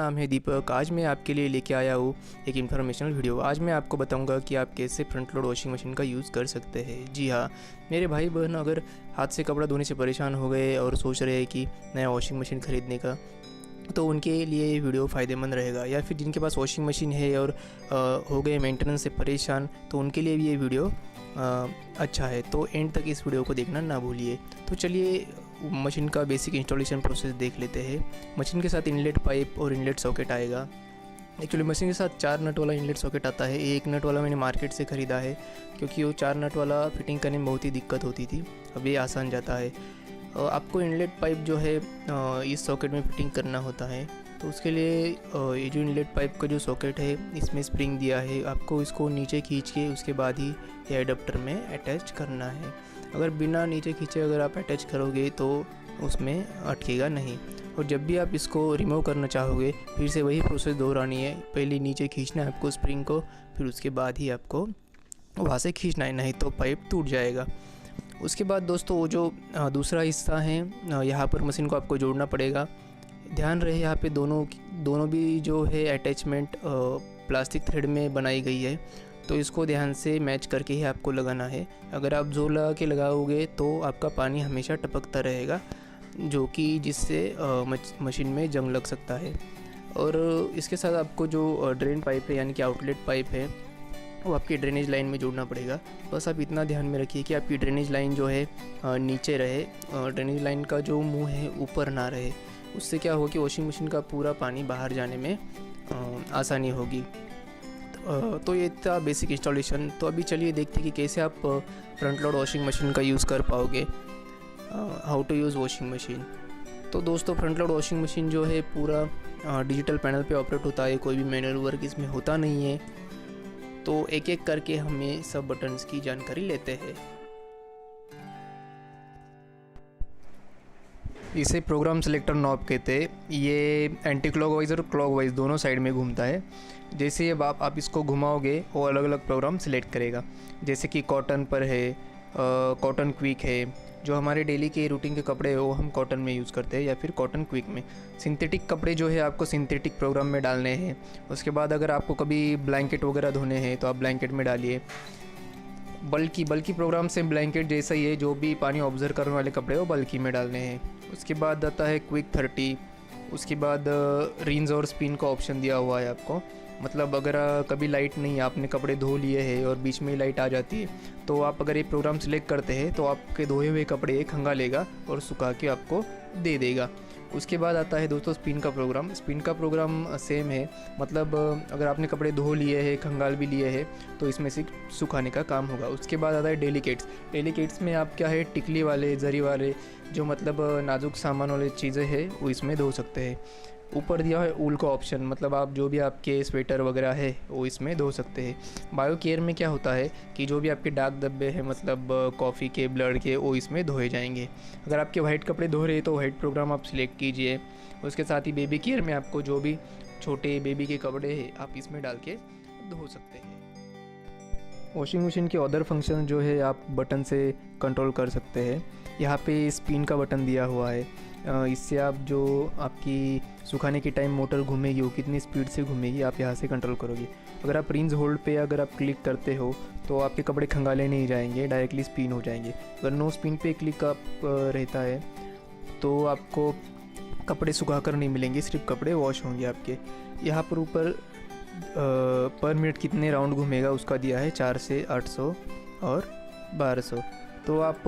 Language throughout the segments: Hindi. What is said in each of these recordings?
नाम है दीपक। आज मैं आपके लिए लेके आया हूँ एक इन्फॉर्मेशनल वीडियो। आज मैं आपको बताऊंगा कि आप कैसे फ्रंट लोड वॉशिंग मशीन का यूज़ कर सकते हैं। जी हाँ, मेरे भाई बहन अगर हाथ से कपड़ा धोने से परेशान हो गए और सोच रहे हैं कि नया वॉशिंग मशीन ख़रीदने का, तो उनके लिए ये वीडियो फ़ायदेमंद रहेगा। या फिर जिनके पास वॉशिंग मशीन है और हो गए मेंटेनेंस से परेशान, तो उनके लिए भी ये वीडियो अच्छा है। तो एंड तक इस वीडियो को देखना ना भूलिए। तो चलिए मशीन का बेसिक इंस्टॉलेशन प्रोसेस देख लेते हैं। मशीन के साथ इनलेट पाइप और इनलेट सॉकेट आएगा। एक्चुअली मशीन के साथ 4 नट वाला इनलेट सॉकेट आता है। एक नट वाला मैंने मार्केट से ख़रीदा है, क्योंकि वो 4 नट वाला फिटिंग करने में बहुत ही दिक्कत होती थी। अब ये आसान जाता है। आपको इनलेट पाइप जो है इस सॉकेट में फिटिंग करना होता है। तो उसके लिए ये जो इनलेट पाइप का जो सॉकेट है, इसमें स्प्रिंग दिया है। आपको इसको नीचे खींच के उसके बाद ही ये एडाप्टर में अटैच करना है। अगर बिना नीचे खींचे अगर आप अटैच करोगे तो उसमें अटकेगा नहीं। और जब भी आप इसको रिमूव करना चाहोगे, फिर से वही प्रोसेस दोहरानी है। पहले नीचे खींचना है आपको स्प्रिंग को, फिर उसके बाद ही आपको वहाँ से खींचना है, नहीं तो पाइप टूट जाएगा। उसके बाद दोस्तों वो जो दूसरा हिस्सा है, यहाँ पर मशीन को आपको जोड़ना पड़ेगा। ध्यान रहे यहाँ पे दोनों भी जो है अटैचमेंट प्लास्टिक थ्रेड में बनाई गई है, तो इसको ध्यान से मैच करके ही आपको लगाना है। अगर आप जोर लगा के लगाओगे तो आपका पानी हमेशा टपकता रहेगा, जो कि जिससे मशीन में जंग लग सकता है। और इसके साथ आपको जो ड्रेन पाइप है यानी कि आउटलेट पाइप है, वो आपकी ड्रेनेज लाइन में जोड़ना पड़ेगा। बस आप इतना ध्यान में रखिए कि आपकी ड्रेनेज लाइन जो है नीचे रहे, ड्रेनेज लाइन का जो मुंह है ऊपर ना रहे। उससे क्या होगा कि वॉशिंग मशीन का पूरा पानी बाहर जाने में आसानी होगी। तो ये था बेसिक इंस्टॉलेशन। तो अभी चलिए देखते हैं कि कैसे आप फ्रंट लोड वॉशिंग मशीन का यूज़ कर पाओगे। How to use washing machine. तो दोस्तों फ्रंट लोड वॉशिंग मशीन जो है पूरा डिजिटल पैनल पे ऑपरेट होता है। कोई भी मैनुअल वर्क इसमें होता नहीं है। तो एक एक करके हमें सब बटन्स की जानकारी लेते हैं। इसे प्रोग्राम सेलेक्टर नॉब कहते हैं। ये एंटी क्लॉकवाइज और क्लॉकवाइज दोनों साइड में घूमता है। जैसे अब आप इसको घुमाओगे वो अलग अलग प्रोग्राम सेलेक्ट करेगा। जैसे कि कॉटन पर है, कॉटन क्विक है। जो हमारे डेली के रूटीन के कपड़े हो हम कॉटन में यूज़ करते हैं, या फिर कॉटन क्विक में। सिंथेटिक कपड़े जो है आपको सिंथेटिक प्रोग्राम में डालने हैं। उसके बाद अगर आपको कभी ब्लैंकेट वगैरह धोने हैं तो आप ब्लैंकेट में डालिए। बल्कि प्रोग्राम से ब्लैंकेट जैसा ही है, जो भी पानी ऑब्जर्व करने वाले कपड़े हो बल्कि में डालने हैं। उसके बाद आता है क्विक 30। उसके बाद रिंस और स्पिन का ऑप्शन दिया हुआ है आपको। मतलब अगर कभी लाइट नहीं, आपने कपड़े धो लिए हैं और बीच में ही लाइट आ जाती है, तो आप अगर ये प्रोग्राम सेलेक्ट करते हैं तो आपके धोए हुए कपड़े खंगालेगा और सुखा के आपको दे देगा। उसके बाद आता है दोस्तों स्पिन का प्रोग्राम। स्पिन का प्रोग्राम सेम है। मतलब अगर आपने कपड़े धो लिए हैं, खंगाल भी लिए हैं, तो इसमें से सुखाने का काम होगा। उसके बाद आता है डेलिकेट्स। डेलिकेट्स में आप क्या है, टिकली वाले, जरी वाले, जो मतलब नाजुक सामान वाले चीज़ें हैं वो इसमें धो सकते हैं। ऊपर दिया है ऊल का ऑप्शन, मतलब आप जो भी आपके स्वेटर वगैरह है वो इसमें धो सकते हैं। बायो केयर में क्या होता है कि जो भी आपके दाग धब्बे हैं, मतलब कॉफ़ी के, ब्लड के, वो इसमें धोए जाएंगे। अगर आपके वाइट कपड़े धो रहे हैं तो वाइट प्रोग्राम आप सिलेक्ट कीजिए। उसके साथ ही बेबी केयर में आपको जो भी छोटे बेबी के कपड़े हैं आप इसमें डाल के धो सकते हैं। वॉशिंग मशीन के अदर फंक्शन जो है आप बटन से कंट्रोल कर सकते हैं। यहाँ पे स्पिन का बटन दिया हुआ है। इससे आप जो आपकी सुखाने के टाइम मोटर घूमेगी वो कितनी स्पीड से घूमेगी आप यहाँ से कंट्रोल करोगे। अगर आप रिंस होल्ड पे अगर आप क्लिक करते हो तो आपके कपड़े खंगाले नहीं जाएंगे, डायरेक्टली स्पिन हो जाएंगे। अगर नो स्पिन पे क्लिक आप रहता है तो आपको कपड़े सुखा कर नहीं मिलेंगे, सिर्फ कपड़े वॉश होंगे आपके। यहाँ पर ऊपर पर मिनट कितने राउंड घूमेगा उसका दिया है, 4 से 800 और 1200। तो आप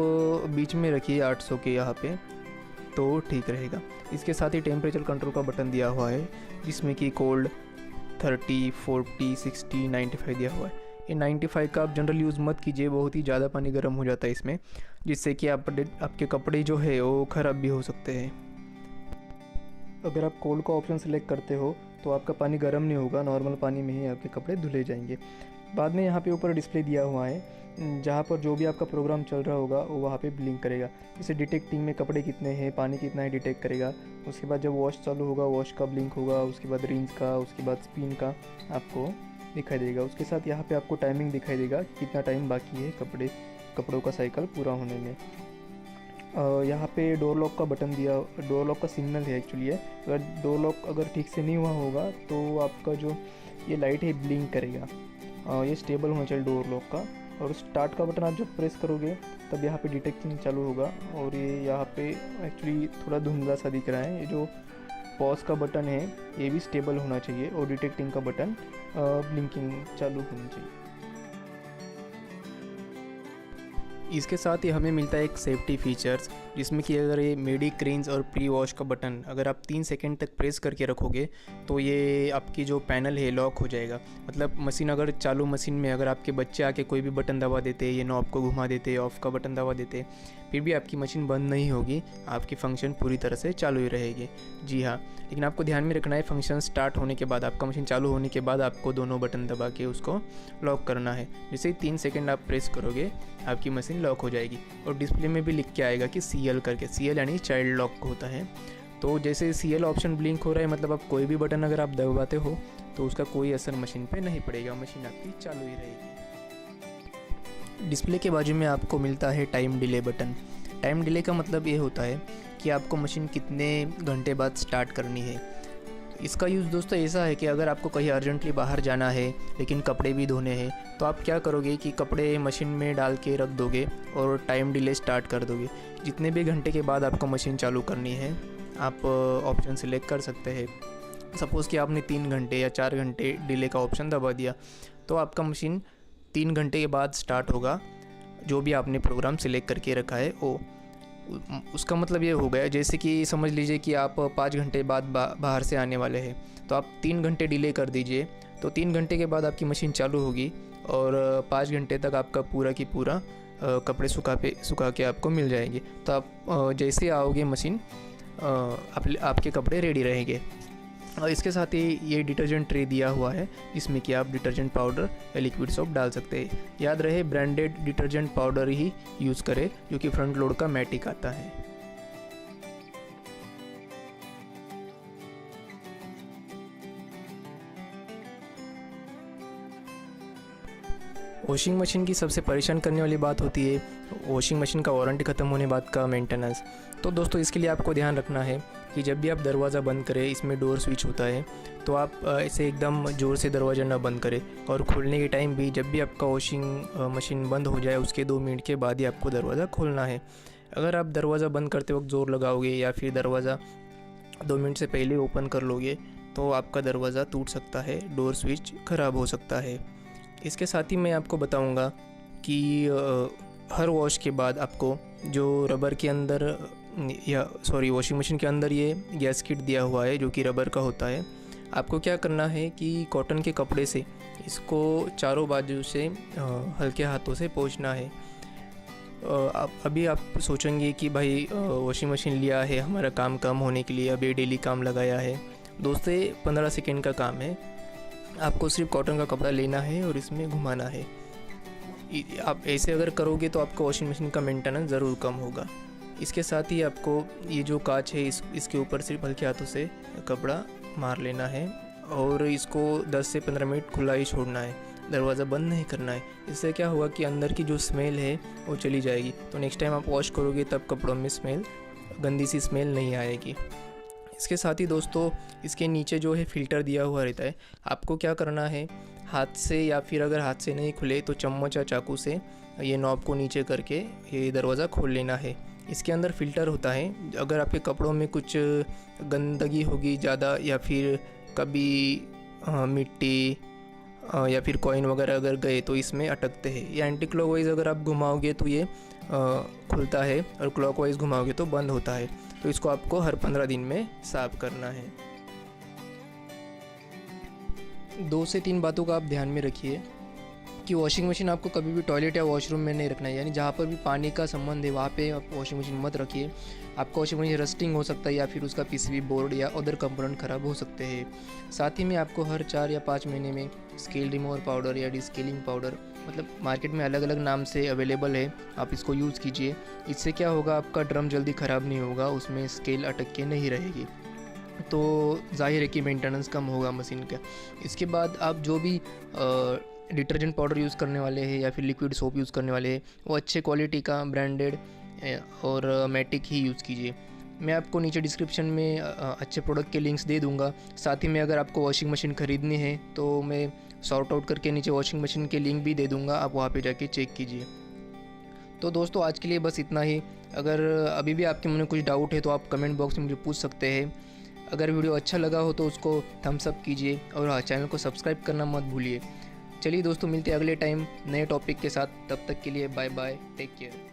बीच में रखिए 800 के यहाँ पे, तो ठीक रहेगा। इसके साथ ही टेम्परेचर कंट्रोल का बटन दिया हुआ है, जिसमें कि कोल्ड 30, 40, 60, 95 दिया हुआ है। ये 95 का आप जनरल यूज़ मत कीजिए, बहुत ही ज़्यादा पानी गर्म हो जाता है इसमें, जिससे कि आपके कपड़े जो है वो ख़राब भी हो सकते हैं। अगर आप कोल्ड का ऑप्शन सेलेक्ट करते हो तो आपका पानी गर्म नहीं होगा, नॉर्मल पानी में ही आपके कपड़े धुले जाएंगे। बाद में यहाँ पे ऊपर डिस्प्ले दिया हुआ है, जहाँ पर जो भी आपका प्रोग्राम चल रहा होगा वो वहाँ पे ब्लिंक करेगा। जैसे डिटेक्टिंग में कपड़े कितने हैं, पानी कितना है डिटेक्ट करेगा। उसके बाद जब वॉश चालू होगा वॉश का ब्लिंक होगा, उसके बाद रिंस का, उसके बाद स्पिन का आपको दिखाई देगा। उसके साथ यहाँ पे आपको टाइमिंग दिखाई देगा कितना टाइम बाकी है कपड़ों का साइकिल पूरा होने में। यहाँ पे डोर लॉक का बटन दिया, डोर लॉक का सिग्नल है एक्चुअली है। अगर डोर लॉक अगर ठीक से नहीं हुआ होगा तो आपका जो ये लाइट है ब्लिंक करेगा। ये स्टेबल होना चाहिए डोर लॉक का। और स्टार्ट का बटन आप जब प्रेस करोगे तब यहाँ पे डिटेक्टिंग चालू होगा। और ये यहाँ पे एक्चुअली थोड़ा धुंधला सा दिख रहा है। ये जो पॉज का बटन है ये भी स्टेबल होना चाहिए और डिटेक्टिंग का बटन ब्लिंकिंग चालू होनी चाहिए। इसके साथ ही हमें मिलता है एक सेफ्टी फीचर्स, जिसमें कि अगर ये मेडी क्रेन्स और प्री वॉश का बटन अगर आप 3 सेकंड तक प्रेस करके रखोगे तो ये आपकी जो पैनल है लॉक हो जाएगा। मतलब मशीन अगर चालू मशीन में अगर आपके बच्चे आके कोई भी बटन दबा देते, ये नॉब को घुमा देते, ऑफ़ का बटन दबा देते, फिर भी आपकी मशीन बंद नहीं होगी, आपकी फ़ंक्शन पूरी तरह से चालू ही रहेगी। जी हाँ, लेकिन आपको ध्यान में रखना है फंक्शन स्टार्ट होने के बाद, आपका मशीन चालू होने के बाद आपको दोनों बटन दबा के उसको लॉक करना है। जैसे ही 3 सेकंड आप प्रेस करोगे आपकी मशीन लॉक हो जाएगी। और डिस्प्ले में भी लिख के आएगा कि CL करके, CL यानी चाइल्ड लॉक होता है। तो जैसे CL ऑप्शन ब्लिंक हो रहा है मतलब आप कोई भी बटन अगर आप दबाते हो तो उसका कोई असर मशीन पे नहीं पड़ेगा, मशीन आपकी चालू ही रहेगी। डिस्प्ले के बाजू में आपको मिलता है time delay button. Time delay का मतलब ये होता है कि आपको मशीन कितने घंटे बाद स्टार्ट करनी है। इसका यूज़ दोस्तों ऐसा है कि अगर आपको कहीं अर्जेंटली बाहर जाना है लेकिन कपड़े भी धोने हैं तो आप क्या करोगे कि कपड़े मशीन में डाल के रख दोगे और टाइम डिले स्टार्ट कर दोगे। जितने भी घंटे के बाद आपको मशीन चालू करनी है आप ऑप्शन सिलेक्ट कर सकते हैं। सपोज़ कि आपने 3 घंटे या 4 घंटे डिले का ऑप्शन दबा दिया तो आपका मशीन 3 घंटे के बाद स्टार्ट होगा, जो भी आपने प्रोग्राम सिलेक्ट करके रखा है वो। उसका मतलब ये हो गया जैसे कि समझ लीजिए कि आप 5 घंटे बाद बाहर से आने वाले हैं तो आप 3 घंटे डिले कर दीजिए, तो 3 घंटे के बाद आपकी मशीन चालू होगी और 5 घंटे तक आपका पूरा की पूरा कपड़े सुखा के आपको मिल जाएंगे। तो आप जैसे आओगे मशीन आपके कपड़े रेडी रहेंगे। और इसके साथ ही ये डिटर्जेंट ट्रे दिया हुआ है जिसमें कि आप डिटर्जेंट पाउडर या लिक्विड सोप डाल सकते हैं। याद रहे ब्रांडेड डिटर्जेंट पाउडर ही यूज़ करें जो कि फ्रंट लोड का मैटिक आता है। वॉशिंग मशीन की सबसे परेशान करने वाली बात होती है वॉशिंग मशीन का वारंटी ख़त्म होने बाद का मेंटेनेंस। तो दोस्तों इसके लिए आपको ध्यान रखना है कि जब भी आप दरवाज़ा बंद करें, इसमें डोर स्विच होता है, तो आप ऐसे एकदम ज़ोर से दरवाज़ा ना बंद करें। और खोलने के टाइम भी जब भी आपका वॉशिंग मशीन बंद हो जाए उसके 2 मिनट के बाद ही आपको दरवाज़ा खोलना है। अगर आप दरवाज़ा बंद करते वक्त ज़ोर लगाओगे या फिर दरवाज़ा 2 मिनट से पहले ओपन कर लोगे तो आपका दरवाज़ा टूट सकता है, डोर स्विच ख़राब हो सकता है। इसके साथ ही मैं आपको बताऊंगा कि हर वॉश के बाद आपको जो रबर के अंदर वॉशिंग मशीन के अंदर ये गैस किट दिया हुआ है जो कि रबर का होता है। आपको क्या करना है कि कॉटन के कपड़े से इसको चारों बाजू से हल्के हाथों से पोंछना है। अभी आप सोचेंगे कि भाई वॉशिंग मशीन लिया है हमारा काम कम होने के लिए, अभी डेली काम लगाया है। दोस्तों 15 सेकेंड का काम है, आपको सिर्फ कॉटन का कपड़ा लेना है और इसमें घुमाना है। आप ऐसे अगर करोगे तो आपका वॉशिंग मशीन का मेंटेनेंस ज़रूर कम होगा। इसके साथ ही आपको ये जो कांच है इसके ऊपर सिर्फ हल्के हाथों से कपड़ा मार लेना है और इसको 10 से 15 मिनट खुला ही छोड़ना है, दरवाज़ा बंद नहीं करना है। इससे क्या होगा कि अंदर की जो स्मेल है वो चली जाएगी, तो नेक्स्ट टाइम आप वॉश करोगे तब कपड़ों में गंदी सी स्मेल नहीं आएगी। इसके साथ ही दोस्तों इसके नीचे जो है फ़िल्टर दिया हुआ रहता है। आपको क्या करना है, हाथ से या फिर अगर हाथ से नहीं खुले तो चम्मच या चाकू से ये नॉब को नीचे करके ये दरवाज़ा खोल लेना है। इसके अंदर फ़िल्टर होता है, अगर आपके कपड़ों में कुछ गंदगी होगी ज़्यादा या फिर कभी मिट्टी या फिर कॉइन वगैरह अगर गए तो इसमें अटकते हैं। या एंटी क्लॉकवाइज अगर आप घुमाओगे तो ये खुलता है और क्लॉकवाइज घुमाओगे तो बंद होता है। तो इसको आपको हर 15 दिन में साफ़ करना है। 2 से 3 बातों का आप ध्यान में रखिए कि वॉशिंग मशीन आपको कभी भी टॉयलेट या वॉशरूम में नहीं रखना है, यानी जहाँ पर भी पानी का संबंध है वहाँ पे आप वॉशिंग मशीन मत रखिए। आपका वॉशिंग मशीन रस्टिंग हो सकता है या फिर उसका पीसीबी बोर्ड या अदर कंपोनेंट ख़राब हो सकते हैं। साथ ही में आपको हर 4 या 5 महीने में स्केल रिमूवर पाउडर या डिस्केलिंग पाउडर, मतलब मार्केट में अलग अलग नाम से अवेलेबल है, आप इसको यूज़ कीजिए। इससे क्या होगा, आपका ड्रम जल्दी ख़राब नहीं होगा, उसमें स्केल अटक के नहीं रहेगी, तो जाहिर है कि मेंटेनेंस कम होगा मशीन का। इसके बाद आप जो भी डिटर्जेंट पाउडर यूज़ करने वाले हैं या फिर लिक्विड सोप यूज़ करने वाले हैं वो अच्छे क्वालिटी का ब्रांडेड और मैटिक ही यूज़ कीजिए। मैं आपको नीचे डिस्क्रिप्शन में अच्छे प्रोडक्ट के लिंक्स दे दूंगा। साथ ही में अगर आपको वॉशिंग मशीन ख़रीदनी है तो मैं सॉर्ट आउट करके नीचे वॉशिंग मशीन के लिंक भी दे दूंगा, आप वहाँ पे जाके चेक कीजिए। तो दोस्तों आज के लिए बस इतना ही। अगर अभी भी आपके मन में कुछ डाउट है तो आप कमेंट बॉक्स में मुझे पूछ सकते हैं। अगर वीडियो अच्छा लगा हो तो उसको थम्स अप कीजिए और हाँ, चैनल को सब्सक्राइब करना मत भूलिए। चलिए दोस्तों, मिलते हैं अगले टाइम नए टॉपिक के साथ। तब तक के लिए बाय बाय, टेक केयर।